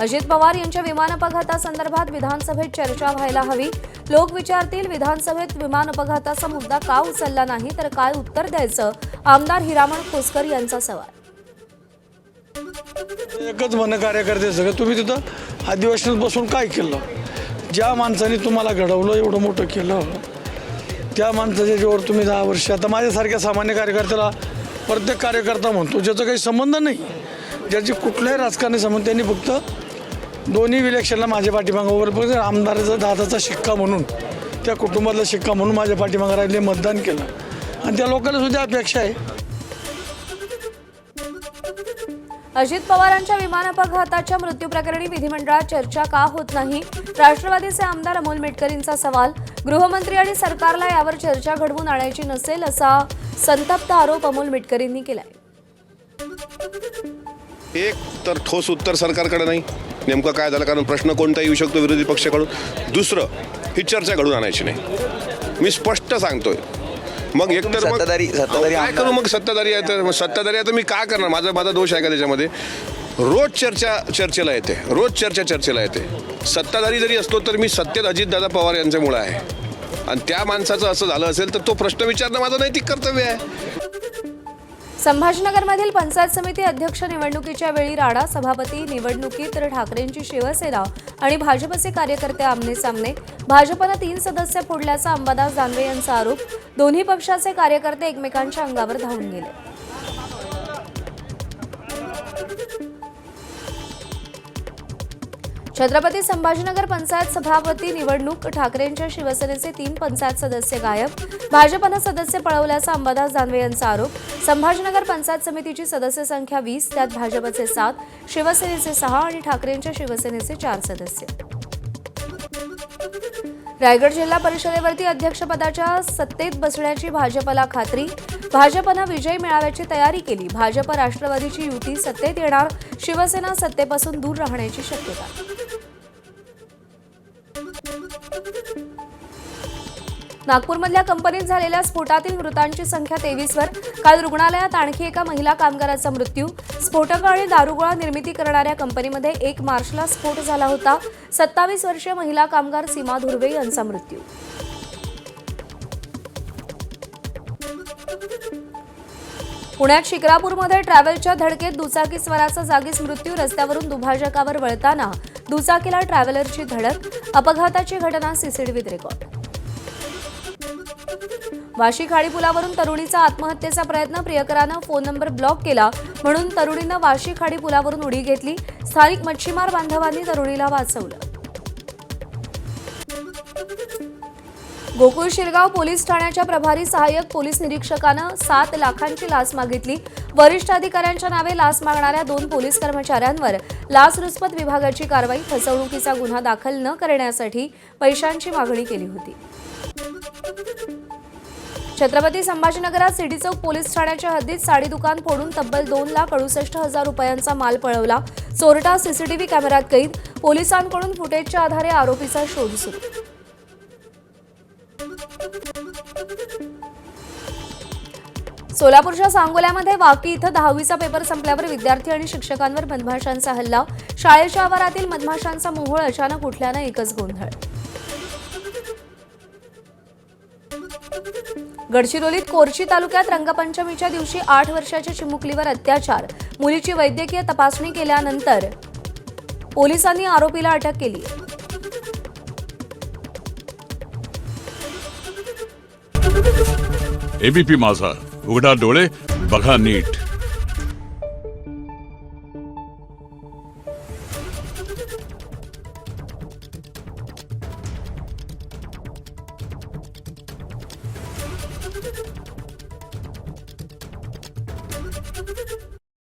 अजित पवार यांच्या विमान अपघातासंदर्भात विधानसभेत चर्चा व्हायला हवी. लोक विचारतील, विधानसभेत विमान अपघाताचा मुद्दा का उचलला नाही, तर काय उत्तर द्यायचं? आमदार हिरामण खोसकर यांचा सवाल. एकच म्हणणं कार्यकर्ते सगळं, तुम्ही तिथं अधिवेशनात बसून काय केलं? ज्या माणसाने तुम्हाला घडवलं, एवढं मोठं केलं, त्या माणसाच्या जीवावर तुम्ही 10 वर्ष, आता माझ्यासारख्या सामान्य कार्यकर्त्याला प्रत्येक कार्यकर्ता म्हणतो ज्याचा काही संबंध नाही, ज्याची कुठल्याही राजकारणी संबंध, त्यांनी फक्त दोन्ही इलेक्शनला माझ्या पाठीमागावर फक्त आमदाराचा दादाचा शिक्का म्हणून, त्या कुटुंबातला शिक्का म्हणून माझ्या पाठीमागे राहिले, मतदान केलं. आणि त्या लोकांना सुद्धा अपेक्षा आहे. अजित पवारांच्या विमान अपघाताच्या मृत्यूप्रकरणी विधिमंडळात चर्चा का होत नाही? राष्ट्रवादीचे आमदार अमोल मेटकरींचा सवाल. गृहमंत्री आणि सरकारला यावर चर्चा घडवून आणायची नसेल असा संतप्त आरोप अमोल मेटकरींनी केलाय. एक तर ठोस उत्तर सरकारकडे नाही, नेमकं काय झालं, कारण प्रश्न कोणता येऊ शकतो विरोधी पक्षाकडून. दुसरं, ही चर्चा घडून आणायची नाही, मी स्पष्ट सांगतोय. मग एकतर मग काय करू? मग सत्ताधारी आहे तर सत्ताधारी आहे तर मी काय करणार? माझा दोष आहे का त्याच्यामध्ये? रोज चर्चेला येते, रोज चर्चेला येते. सत्ताधारी जरी असतो तर मी सत्तेत अजितदादा पवार यांच्यामुळे आहे, आणि त्या माणसाचं असं झालं असेल तर तो प्रश्न विचारणं माझं नैतिक कर्तव्य आहे. संभाजीनगरमधील पंचायत समिती अध्यक्ष निवडणुकीच्या वेळी राडा. सभापती निवडणुकीत शिवसेनेची शिवसेना आणि भाजपचे कार्यकर्ते आमने-सामने. भाजपनं 3 सदस्य फोडल्याचा अंबादास दानवे यांचा आरोप. दोन्ही पक्षाचे कार्यकर्ते एकमेकांच्या अंगावर धावून गेले. छत्रपती संभाजीनगर पंचायत सभापती निवडणूक. ठाकरेंच्या शिवसेनेचे 3 पंचायत सदस्य गायब. भाजपनं सदस्य पळवल्याचा अंबादास दानवे यांचा आरोप. संभाजीनगर पंचायत समितीची सदस्य संख्या 20, त्यात भाजपचे 7, शिवसेनेचे 6 आणि ठाकरेंच्या शिवसेनेचे 4 सदस्य. रायगड जिल्हा परिषदेवरती अध्यक्षपदाच्या सत्तेत बसण्याची भाजपला खात्री. भाजपनं विजय मेळाव्याची तयारी केली. भाजप राष्ट्रवादीची युती सत्तेत येणार. शिवसेना सत्तेपासून दूर राहण्याची शक्यता. नागपूरमधल्या कंपनीत झालेल्या स्फोटातील मृतांची संख्या 23वर. काल रुग्णालयात आणखी एका महिला कामगाराचा मृत्यू. स्फोटकं आणि दारुगोळा निर्मिती करणाऱ्या कंपनीमध्ये 1 मार्चला स्फोट झाला होता. 27 वर्षीय महिला कामगार सीमा धुर्वे यांचा मृत्यू. पुण्यात शिक्रापूरमध्ये ट्रॅव्हलच्या धडकेत दुचाकीस्वाराचा जागीच मृत्यू. रस्त्यावरून दुभाजकावर वळताना दुचाकीला ट्रॅव्हलरची धडक. अपघाताची घटना सीसीटीव्हीत रेकॉर्ड. वाशी खाडी पुलावरून तरुणीचा आत्महत्येचा प्रयत्न. प्रियकरानं फोन नंबर ब्लॉक केला म्हणून तरुणीनं वाशी खाडी पुलावरून उडी घेतली. स्थानिक मच्छीमार बांधवांनी तरुणीला वाचवलं. गोकुळ शिरगाव पोलीस ठाण्याच्या प्रभारी सहाय्यक पोलीस निरीक्षकानं 7 लाखांची लाच मागितली. वरिष्ठ अधिकाऱ्यांच्या नावे लाच मागणाऱ्या 2 पोलीस कर्मचाऱ्यांवर लाचलुचपत विभागाची कारवाई. फसवणुकीचा गुन्हा दाखल न करण्यासाठी पैशांची मागणी केली होती. छत्रपती संभाजीनगरात सिटी चौक पोलीस ठाण्याच्या हद्दीत साडी दुकान फोडून तब्बल 2,68,000 रुपयांचा माल पळवला. चोरटा सीसीटीव्ही कॅमेऱ्यात कैद. पोलिसांकडून फुटेजच्या आधारे आरोपीचा शोध सुरू. सोलापूरच्या सांगोल्यामध्ये वाकी इथं 10वीचा पेपर संपल्यावर विद्यार्थी आणि शिक्षकांवर मधमाशांचा हल्ला. शाळेच्या आवारातील मधमाशांचा मोहोळ अचानक उठल्यानं एकच गोंधळ. गडचिरोलीत कोरची तालुक्यात रंगपंचमीच्या दिवशी 8 वर्षाच्या चिमुकलीवर अत्याचार. मुलीची वैद्यकीय तपासणी केल्यानंतर पोलिसांनी आरोपीला अटक केली. एबीपी माझा, उघडा डोळे बघा नीट.